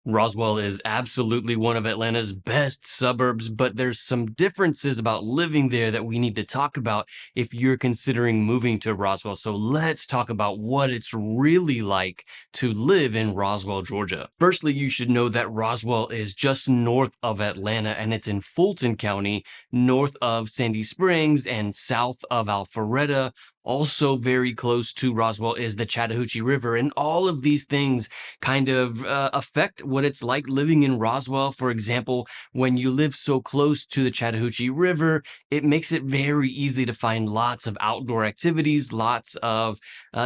Roswell is absolutely one of Atlanta's best suburbs, but there's some differences about living there that we need to talk about if you're considering moving to Roswell. So let's talk about what it's really like to live in Roswell, Georgia. Firstly, you should know that Roswell is just north of Atlanta and it's in Fulton County, north of Sandy Springs and south of Alpharetta. Also very close to Roswell is the Chattahoochee River, and all of these things kind of affect what it's like living in Roswell. For example, when you live so close to the Chattahoochee River, it makes it very easy to find lots of outdoor activities, lots of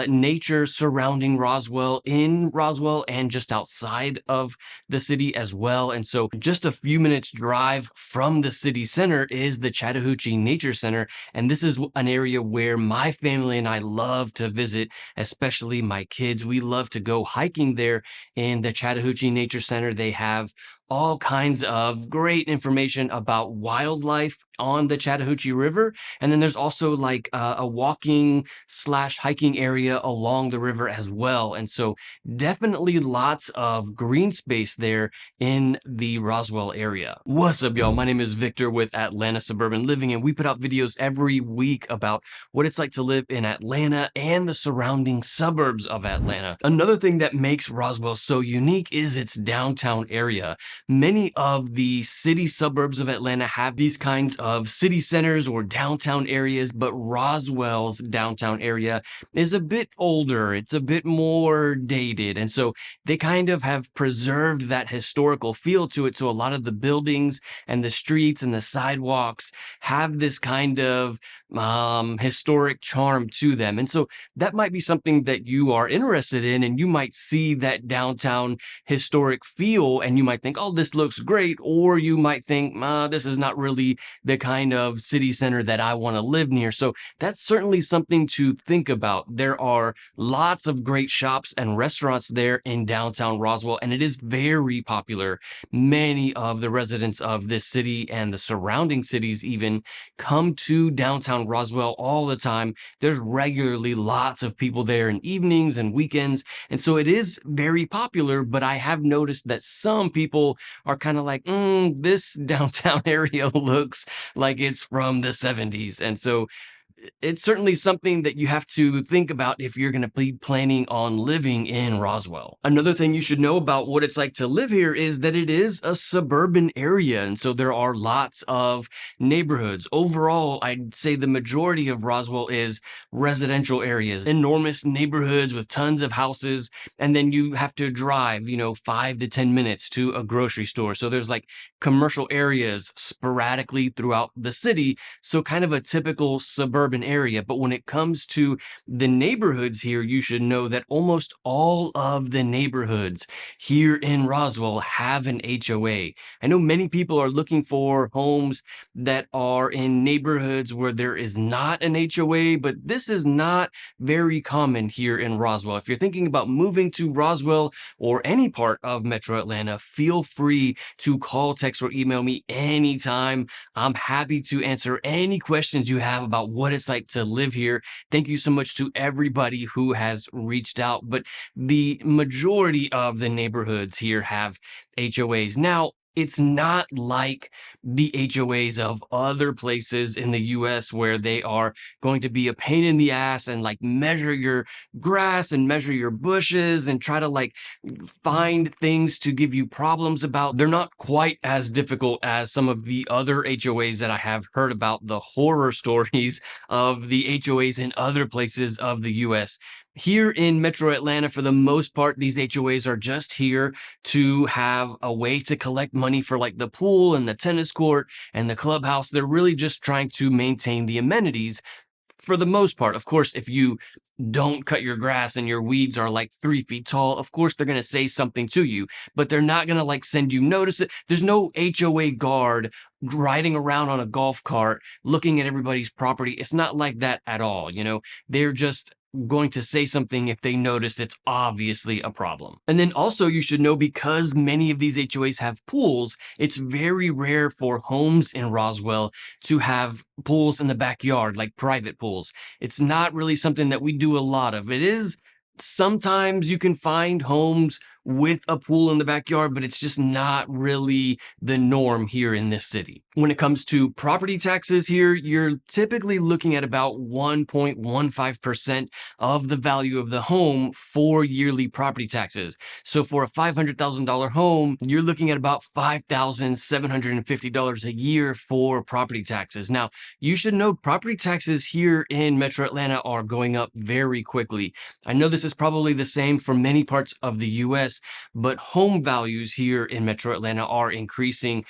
nature surrounding Roswell, in Roswell, and just outside of the city as well. And so, just a few minutes drive from the city center is the Chattahoochee Nature Center. And this is an area where my family and I love to visit, especially my kids. We love to go hiking there in the Chattahoochee Nature Center. They have all kinds of great information about wildlife on the Chattahoochee River. And then there's also like a walking slash hiking area along the river as well. And so definitely lots of green space there in the Roswell area. What's up, y'all? My name is Victor with Atlanta Suburban Living, and we put out videos every week about what it's like to live in Atlanta and the surrounding suburbs of Atlanta. Another thing that makes Roswell so unique is its downtown area. Many of the city suburbs of Atlanta have these kinds of city centers or downtown areas, but Roswell's downtown area is a bit older. It's a bit more dated. And so they kind of have preserved that historical feel to it. So a lot of the buildings and the streets and the sidewalks have this kind of historic charm to them. And so that might be something that you are interested in, and you might see that downtown historic feel and you might think, oh, this looks great. Or you might think, this is not really the kind of city center that I want to live near. So that's certainly something to think about. There are lots of great shops and restaurants there in downtown Roswell, and it is very popular. Many of the residents of this city and the surrounding cities even come to downtown Roswell all the time. There's regularly lots of people there in evenings and weekends. And so it is very popular, but I have noticed that some people are kind of like, this downtown area looks like it's from the 70s. And so it's certainly something that you have to think about if you're going to be planning on living in Roswell. Another thing you should know about what it's like to live here is that it is a suburban area. And so there are lots of neighborhoods. Overall, I'd say the majority of Roswell is residential areas, enormous neighborhoods with tons of houses. And then you have to drive, 5 to 10 minutes to a grocery store. So there's like commercial areas sporadically throughout the city. So kind of a typical suburban area. But when it comes to the neighborhoods here, you should know that almost all of the neighborhoods here in Roswell have an HOA. I know many people are looking for homes that are in neighborhoods where there is not an HOA, but this is not very common here in Roswell. If you're thinking about moving to Roswell or any part of Metro Atlanta, feel free to call, text, or email me anytime. I'm happy to answer any questions you have about what it's like to live here. Thank you so much to everybody who has reached out. But the majority of the neighborhoods here have HOAs. Now, it's not like the HOAs of other places in the US where they are going to be a pain in the ass and like measure your grass and measure your bushes and try to like find things to give you problems about. They're not quite as difficult as some of the other HOAs that I have heard about, the horror stories of the HOAs in other places of the US. Here in Metro Atlanta, for the most part, these HOAs are just here to have a way to collect money for like the pool and the tennis court and the clubhouse. They're really just trying to maintain the amenities for the most part. Of course, if you don't cut your grass and your weeds are like 3 feet tall, of course they're going to say something to you, but they're not going to like send you notice it. There's no HOA guard riding around on a golf cart looking at everybody's property. It's not like that at all. They're just going to say something if they notice it's obviously a problem. And then also you should know, because many of these HOAs have pools, it's very rare for homes in Roswell to have pools in the backyard, like private pools. It's not really something that we do a lot of. It is sometimes you can find homes with a pool in the backyard, but it's just not really the norm here in this city. When it comes to property taxes here, you're typically looking at about 1.15% of the value of the home for yearly property taxes. So for a $500,000 home, you're looking at about $5,750 a year for property taxes. Now, you should know property taxes here in Metro Atlanta are going up very quickly. I know this is probably the same for many parts of the US, but home values here in Metro Atlanta are increasing.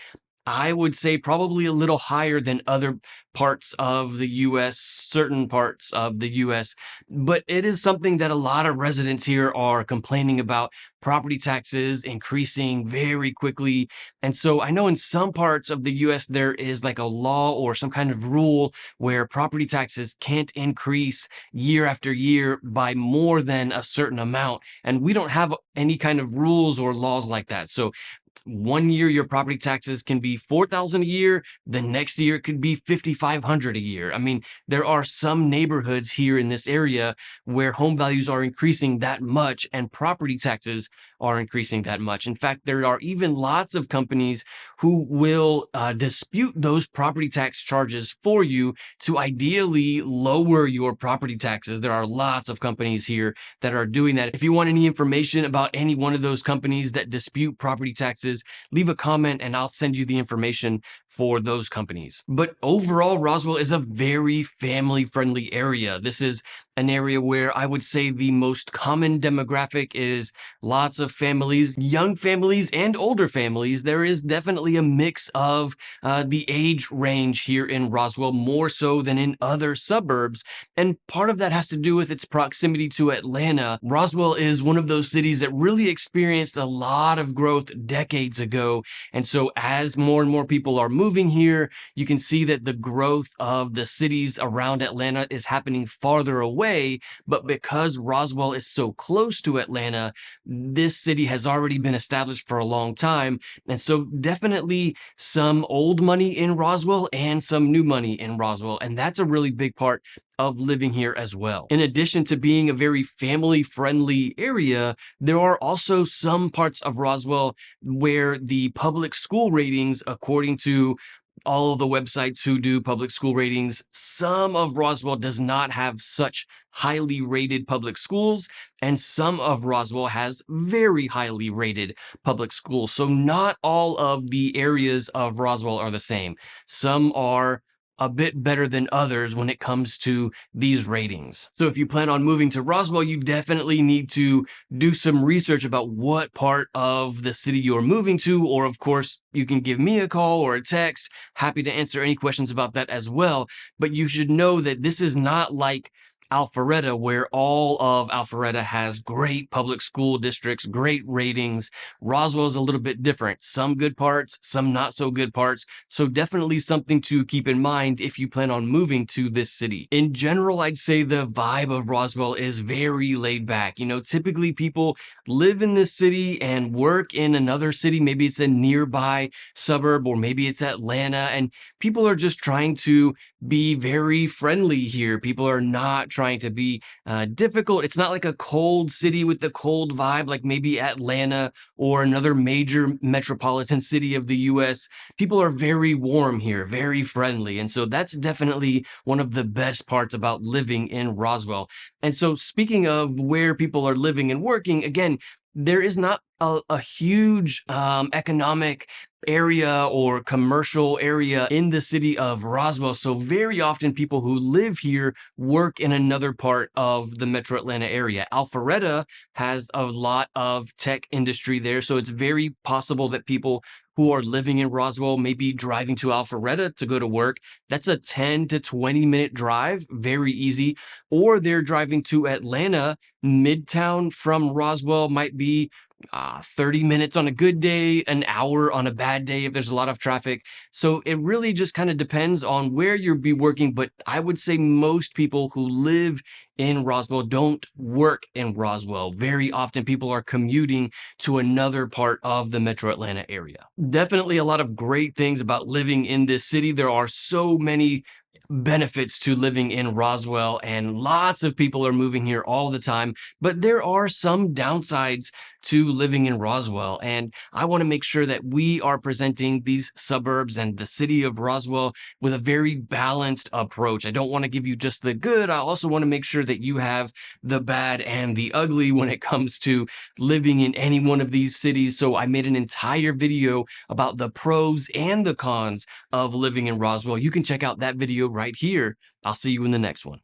I would say probably a little higher than other parts of the US, certain parts of the US, but it is something that a lot of residents here are complaining about. Property taxes increasing very quickly. And so I know in some parts of the US, there is like a law or some kind of rule where property taxes can't increase year after year by more than a certain amount. And we don't have any kind of rules or laws like that. So one year your property taxes can be 4,000 a year, the next year it could be 5,500 a year. I mean, there are some neighborhoods here in this area where home values are increasing that much and property taxes are increasing that much. In fact, there are even lots of companies who will dispute those property tax charges for you to ideally lower your property taxes. There are lots of companies here that are doing that. If you want any information about any one of those companies that dispute property taxes, leave a comment and I'll send you the information for those companies. But overall, Roswell is a very family-friendly area. This is an area where I would say the most common demographic is lots of families, young families and older families. There is definitely a mix of the age range here in Roswell, more so than in other suburbs. And part of that has to do with its proximity to Atlanta. Roswell is one of those cities that really experienced a lot of growth decades ago. And so as more and more people are moving here, you can see that the growth of the cities around Atlanta is happening farther away. But because Roswell is so close to Atlanta, this city has already been established for a long time. And so definitely some old money in Roswell and some new money in Roswell. And that's a really big part of living here as well. In addition to being a very family-friendly area, there are also some parts of Roswell where the public school ratings, according to all of the websites who do public school ratings, some of Roswell does not have such highly rated public schools, and some of Roswell has very highly rated public schools. So not all of the areas of Roswell are the same. Some are a bit better than others when it comes to these ratings. So if you plan on moving to Roswell, you definitely need to do some research about what part of the city you're moving to, or of course, you can give me a call or a text. Happy to answer any questions about that as well. But you should know that this is not like Alpharetta, where all of Alpharetta has great public school districts, great ratings. Roswell is a little bit different. Some good parts, some not so good parts. So definitely something to keep in mind if you plan on moving to this city. In general, I'd say the vibe of Roswell is very laid back. You know, typically people live in this city and work in another city. Maybe it's a nearby suburb, or maybe it's Atlanta, and people are just trying to be very friendly here. People are not trying to be difficult. It's not like a cold city with the cold vibe like maybe Atlanta or another major metropolitan city of the US. People are very warm here, very friendly. And so that's definitely one of the best parts about living in Roswell. And so speaking of where people are living and working, again, there is not a huge economic area or commercial area in the city of Roswell. So very often people who live here work in another part of the Metro Atlanta area. Alpharetta has a lot of tech industry there. So it's very possible that people who are living in Roswell may be driving to Alpharetta to go to work. That's a 10 to 20 minute drive, very easy. Or they're driving to Atlanta. Midtown from Roswell might be 30 minutes on a good day, an hour on a bad day if there's a lot of traffic. So it really just kind of depends on where you'll be working. But I would say most people who live in Roswell don't work in Roswell. Very often people are commuting to another part of the Metro Atlanta area. Definitely a lot of great things about living in this city. There are so many benefits to living in Roswell, and lots of people are moving here all the time. But there are some downsides to living in Roswell. And I want to make sure that we are presenting these suburbs and the city of Roswell with a very balanced approach. I don't want to give you just the good. I also want to make sure that you have the bad and the ugly when it comes to living in any one of these cities. So I made an entire video about the pros and the cons of living in Roswell. You can check out that video right here. I'll see you in the next one.